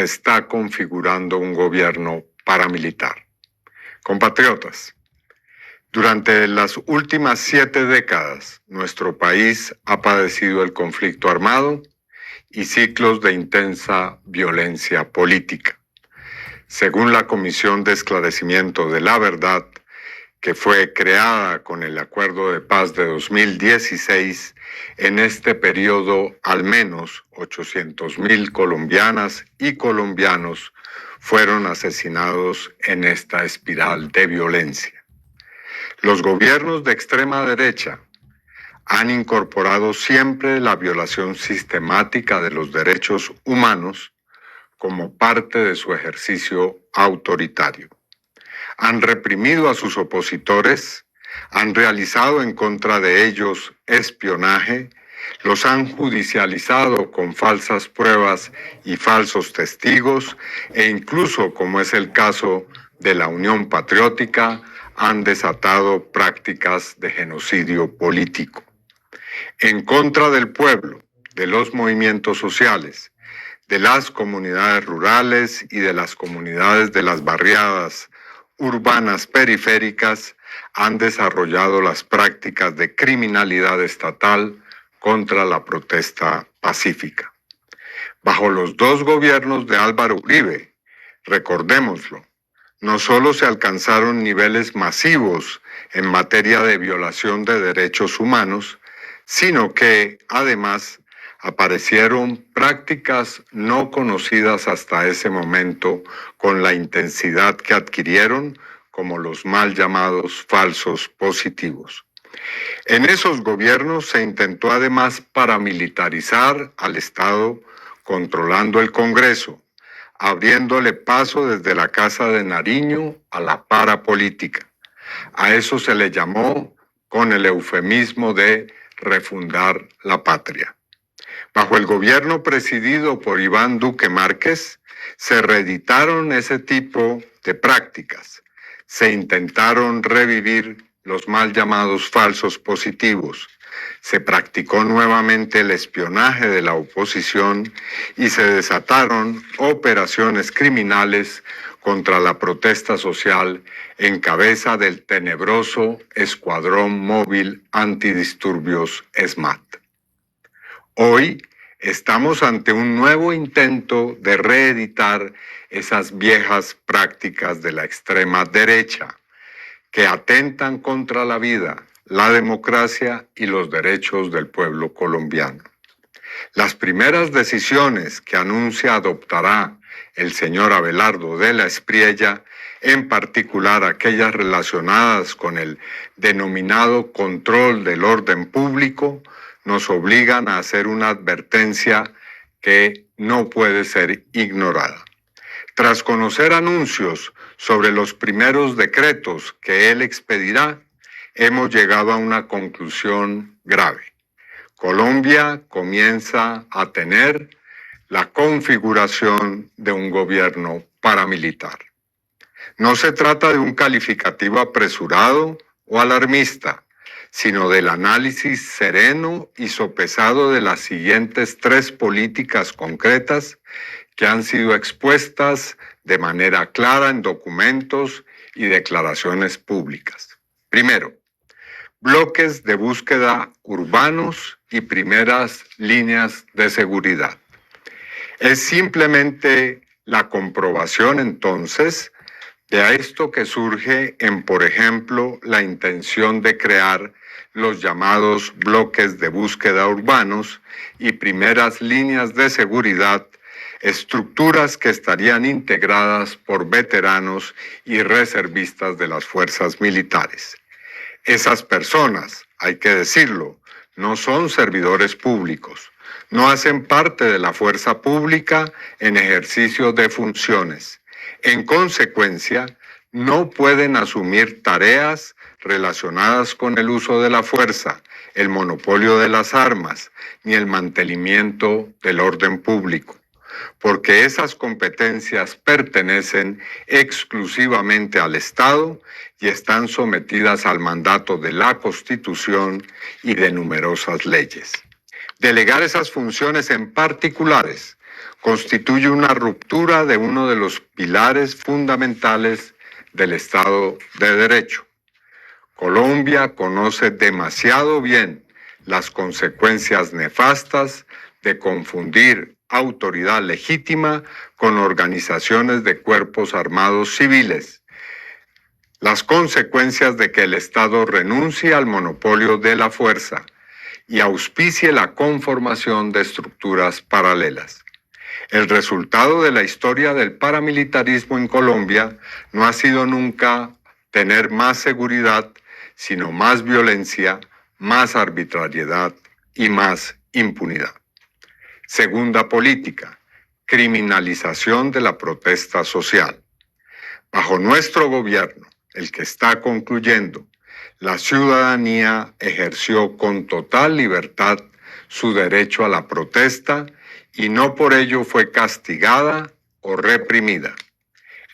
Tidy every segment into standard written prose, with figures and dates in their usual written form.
está configurando un gobierno paramilitar. Compatriotas, durante las últimas 7 décadas, nuestro país ha padecido el conflicto armado y ciclos de intensa violencia política. Según la Comisión de Esclarecimiento de la Verdad, que fue creada con el Acuerdo de Paz de 2016, en este periodo al menos 800,000 colombianas y colombianos fueron asesinados en esta espiral de violencia. Los gobiernos de extrema derecha han incorporado siempre la violación sistemática de los derechos humanos como parte de su ejercicio autoritario. Han reprimido a sus opositores, han realizado en contra de ellos espionaje, los han judicializado con falsas pruebas y falsos testigos e incluso, como es el caso de la Unión Patriótica, han desatado prácticas de genocidio político. En contra del pueblo, de los movimientos sociales, de las comunidades rurales y de las comunidades de las barriadas urbanas periféricas, han desarrollado las prácticas de criminalidad estatal contra la protesta pacífica. Bajo los 2 gobiernos de Álvaro Uribe, recordémoslo, no solo se alcanzaron niveles masivos en materia de violación de derechos humanos, sino que, además, aparecieron prácticas no conocidas hasta ese momento con la intensidad que adquirieron, como los mal llamados falsos positivos. En esos gobiernos se intentó además paramilitarizar al Estado, controlando el Congreso, abriéndole paso desde la Casa de Nariño a la parapolítica. A eso se le llamó con el eufemismo de refundar la patria. Bajo el gobierno presidido por Iván Duque Márquez, se reeditaron ese tipo de prácticas. Se intentaron revivir los mal llamados falsos positivos. Se practicó nuevamente el espionaje de la oposición y se desataron operaciones criminales contra la protesta social en cabeza del tenebroso Escuadrón Móvil Antidisturbios SMAT. Hoy estamos ante un nuevo intento de reeditar esas viejas prácticas de la extrema derecha que atentan contra la vida, la democracia y los derechos del pueblo colombiano. Las primeras decisiones que anuncia adoptará el señor Abelardo de la Espriella, en particular aquellas relacionadas con el denominado control del orden público, nos obligan a hacer una advertencia que no puede ser ignorada. Tras conocer anuncios sobre los primeros decretos que él expedirá, hemos llegado a una conclusión grave. Colombia comienza a tener la configuración de un gobierno paramilitar. No se trata de un calificativo apresurado o alarmista, sino del análisis sereno y sopesado de las siguientes 3 políticas concretas que han sido expuestas de manera clara en documentos y declaraciones públicas. Primero, bloques de búsqueda urbanos y primeras líneas de seguridad. Es simplemente la comprobación entonces de esto que surge en, por ejemplo, la intención de crear los llamados bloques de búsqueda urbanos y primeras líneas de seguridad, estructuras que estarían integradas por veteranos y reservistas de las fuerzas militares. Esas personas, hay que decirlo, no son servidores públicos, no hacen parte de la fuerza pública en ejercicio de funciones. En consecuencia, no pueden asumir tareas relacionadas con el uso de la fuerza, el monopolio de las armas, ni el mantenimiento del orden público, porque esas competencias pertenecen exclusivamente al Estado y están sometidas al mandato de la Constitución y de numerosas leyes. Delegar esas funciones en particulares, constituye una ruptura de uno de los pilares fundamentales del Estado de Derecho. Colombia conoce demasiado bien las consecuencias nefastas de confundir autoridad legítima con organizaciones de cuerpos armados civiles, las consecuencias de que el Estado renuncie al monopolio de la fuerza y auspicie la conformación de estructuras paralelas. El resultado de la historia del paramilitarismo en Colombia no ha sido nunca tener más seguridad, sino más violencia, más arbitrariedad y más impunidad. Segunda política, criminalización de la protesta social. Bajo nuestro gobierno, el que está concluyendo, la ciudadanía ejerció con total libertad su derecho a la protesta y no por ello fue castigada o reprimida.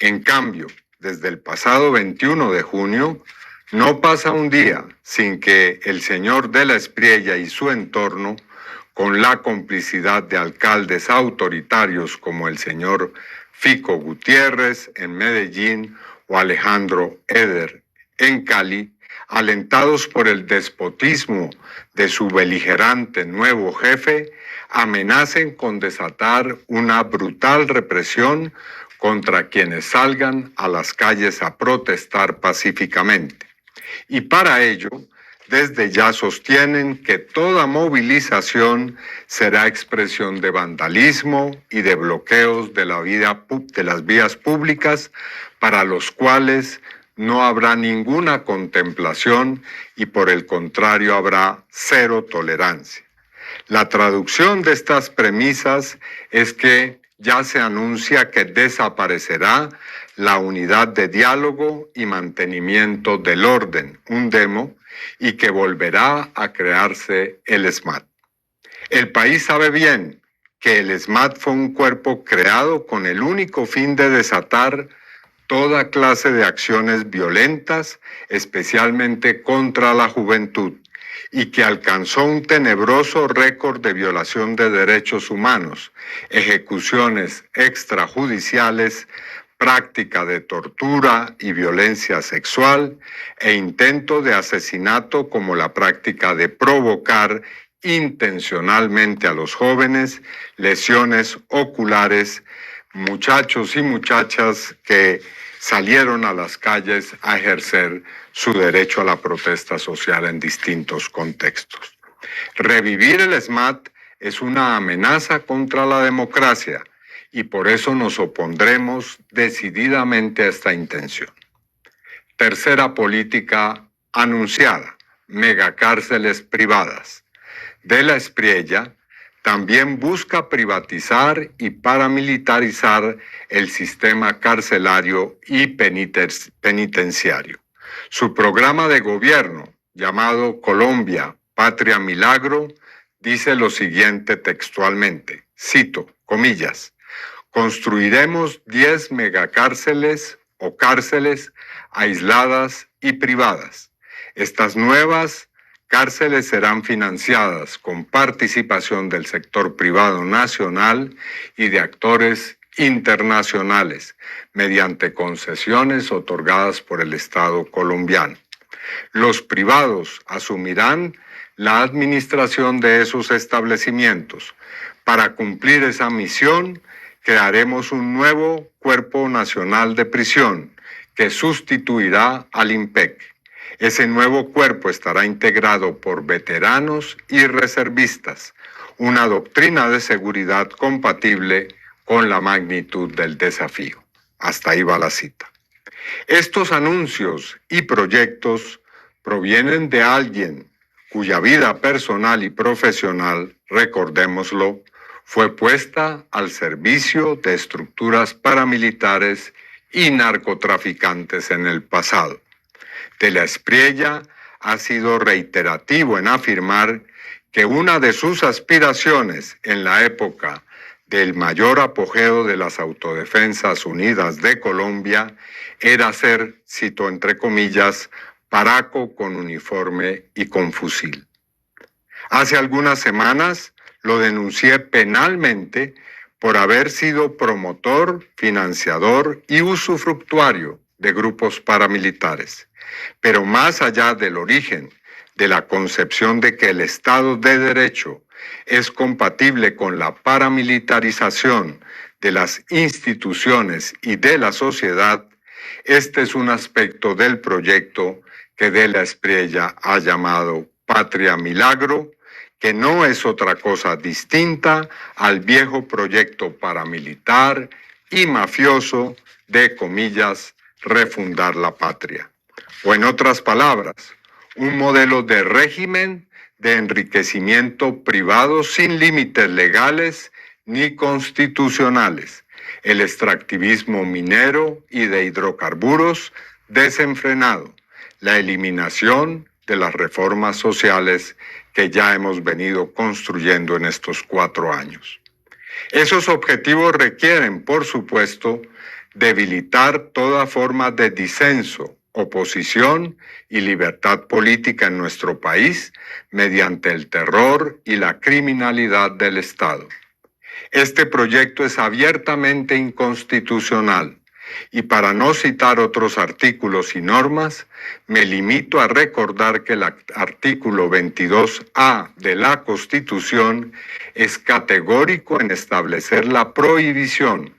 En cambio, desde el pasado 21 de junio, no pasa un día sin que el señor de la Espriella y su entorno, con la complicidad de alcaldes autoritarios como el señor Fico Gutiérrez en Medellín o Alejandro Eder en Cali, alentados por el despotismo de su beligerante nuevo jefe, amenacen con desatar una brutal represión contra quienes salgan a las calles a protestar pacíficamente. Y para ello, desde ya sostienen que toda movilización será expresión de vandalismo y de bloqueos de las vías públicas, para los cuales no habrá ninguna contemplación y por el contrario habrá cero tolerancia. La traducción de estas premisas es que ya se anuncia que desaparecerá la unidad de diálogo y mantenimiento del orden, UNDEMO, y que volverá a crearse el SMAT. El país sabe bien que el SMAT fue un cuerpo creado con el único fin de desatar toda clase de acciones violentas, especialmente contra la juventud, y que alcanzó un tenebroso récord de violación de derechos humanos, ejecuciones extrajudiciales, práctica de tortura y violencia sexual e intento de asesinato, como la práctica de provocar intencionalmente a los jóvenes lesiones oculares, muchachos y muchachas que salieron a las calles a ejercer su derecho a la protesta social en distintos contextos. Revivir el SMAT es una amenaza contra la democracia y por eso nos opondremos decididamente a esta intención. Tercera política anunciada, megacárceles privadas. De la Espriella también busca privatizar y paramilitarizar el sistema carcelario y penitenciario. Su programa de gobierno, llamado Colombia, Patria Milagro, dice lo siguiente textualmente, cito, comillas, construiremos 10 megacárceles o cárceles aisladas y privadas. Estas nuevas cárceles serán financiadas con participación del sector privado nacional y de actores internacionales mediante concesiones otorgadas por el Estado colombiano. Los privados asumirán la administración de esos establecimientos. Para cumplir esa misión, crearemos un nuevo Cuerpo Nacional de Prisión que sustituirá al IMPEC. Ese nuevo cuerpo estará integrado por veteranos y reservistas, una doctrina de seguridad compatible con la magnitud del desafío. Hasta ahí va la cita. Estos anuncios y proyectos provienen de alguien cuya vida personal y profesional, recordémoslo, fue puesta al servicio de estructuras paramilitares y narcotraficantes en el pasado. De la Espriella ha sido reiterativo en afirmar que una de sus aspiraciones en la época del mayor apogeo de las Autodefensas Unidas de Colombia era ser, cito entre comillas, paraco con uniforme y con fusil. Hace algunas semanas lo denuncié penalmente por haber sido promotor, financiador y usufructuario de grupos paramilitares. Pero más allá del origen, de la concepción de que el Estado de Derecho es compatible con la paramilitarización de las instituciones y de la sociedad, este es un aspecto del proyecto que De la Espriella ha llamado Patria Milagro, que no es otra cosa distinta al viejo proyecto paramilitar y mafioso de, comillas, refundar la patria. O en otras palabras, un modelo de régimen de enriquecimiento privado sin límites legales ni constitucionales, el extractivismo minero y de hidrocarburos desenfrenado, la eliminación de las reformas sociales que ya hemos venido construyendo en estos 4 años. Esos objetivos requieren, por supuesto, debilitar toda forma de disenso, oposición y libertad política en nuestro país mediante el terror y la criminalidad del Estado. Este proyecto es abiertamente inconstitucional y, para no citar otros artículos y normas, me limito a recordar que el artículo 22A de la Constitución es categórico en establecer la prohibición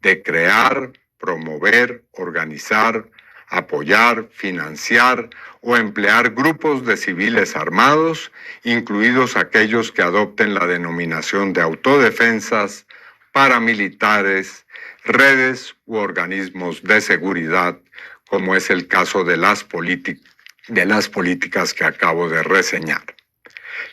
de crear, promover, organizar, apoyar, financiar o emplear grupos de civiles armados, incluidos aquellos que adopten la denominación de autodefensas, paramilitares, redes u organismos de seguridad, como es el caso de las políticas que acabo de reseñar.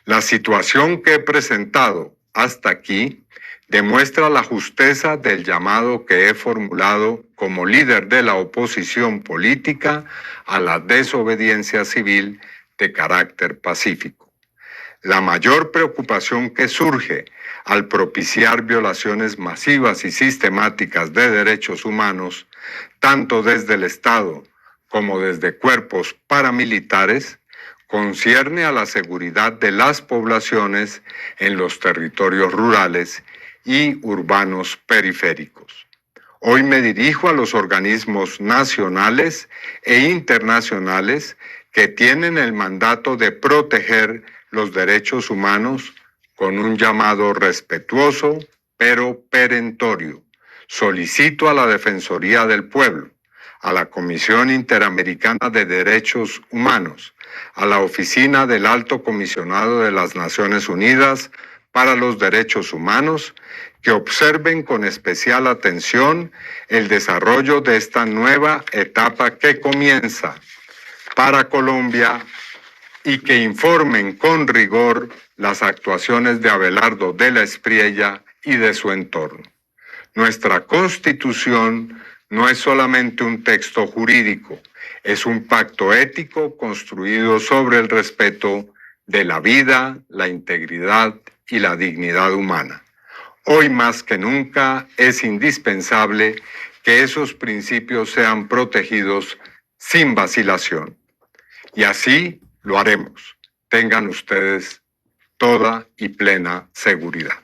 La situación que he presentado hasta aquí demuestra la justeza del llamado que he formulado como líder de la oposición política a la desobediencia civil de carácter pacífico. La mayor preocupación que surge al propiciar violaciones masivas y sistemáticas de derechos humanos, tanto desde el Estado como desde cuerpos paramilitares, concierne a la seguridad de las poblaciones en los territorios rurales y urbanos periféricos. Hoy me dirijo a los organismos nacionales e internacionales que tienen el mandato de proteger los derechos humanos con un llamado respetuoso pero perentorio. Solicito a la Defensoría del Pueblo, a la Comisión Interamericana de Derechos Humanos, a la Oficina del Alto Comisionado de las Naciones Unidas para los Derechos Humanos, que observen con especial atención el desarrollo de esta nueva etapa que comienza para Colombia y que informen con rigor las actuaciones de Abelardo de la Espriella y de su entorno. Nuestra Constitución no es solamente un texto jurídico, es un pacto ético construido sobre el respeto de la vida, la integridad y la dignidad humana. Hoy más que nunca es indispensable que esos principios sean protegidos sin vacilación. Y así lo haremos. Tengan ustedes toda y plena seguridad.